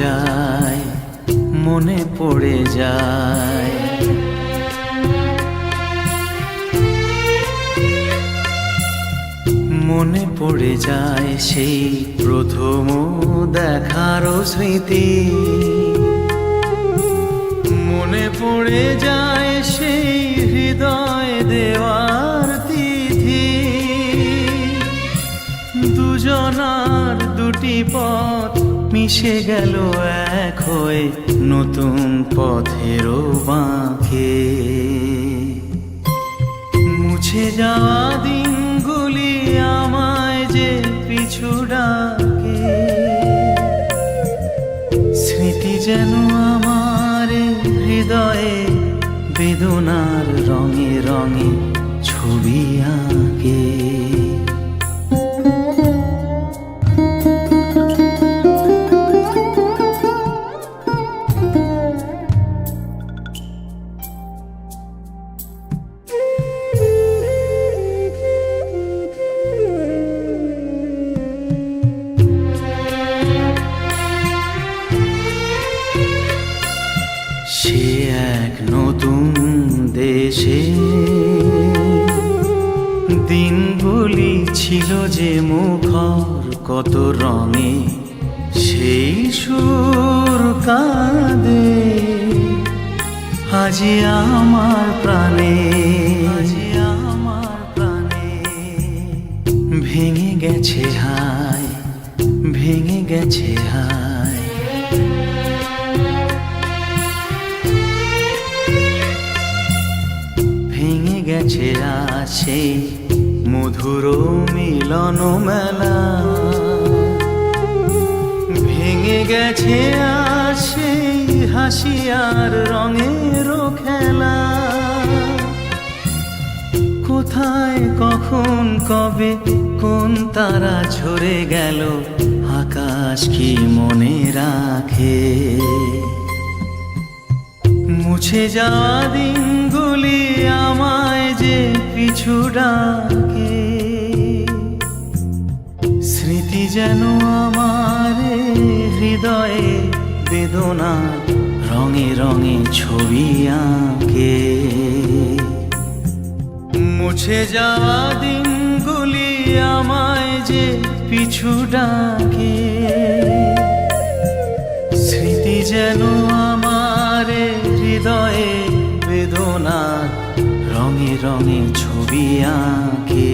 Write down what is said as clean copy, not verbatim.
যায়, মনে পড়ে যায়। মনে পড়ে যায় সেই প্রথম দেখার স্মৃতি, মনে পড়ে যায় সেই হৃদয় দেওয়ার তিথি। দুজনার দুটি পথ মিশে গেল এক হয়ে নতুন পথেরও বাঁকে। মুছে যাওয়া দিনগুলি আমায় যে পিছু ডাকে, স্মৃতি যেন আমার হৃদয়ে বেদনার রঙে রঙে ছবি আঁকে। সে এক নতুন দেশে দিনগুলি ছিল যে মুখর কত রঙে, সেই সুর কাঁদে আজি আমার প্রাণে, আজি আমার প্রাণে। ভেঙে গেছে হায়, ভেঙে গেছে হায়। ভেঙে গেছে আছে মধুর মিলন মেলা, ভেঙে গেছে আছে হাসি আর রঙের খেলা। কোথায় কখন কবে কোন তারা ঝরে গেল, আকাশ কি মনে রাখে? মুছে যাওয়া দিনগুলি আমায় যে পিছু ডাকে, স্মৃতি যেন আমার হৃদয়ে বেদনা রঙে রঙে ছবি আঁকে। মুছে যাওয়া দিনগুলি আমায় যে পিছু ডাকে, স্মৃতি যেন আমার হৃদয়ে বেদনা রঙে রঙে ছবি আঁকে।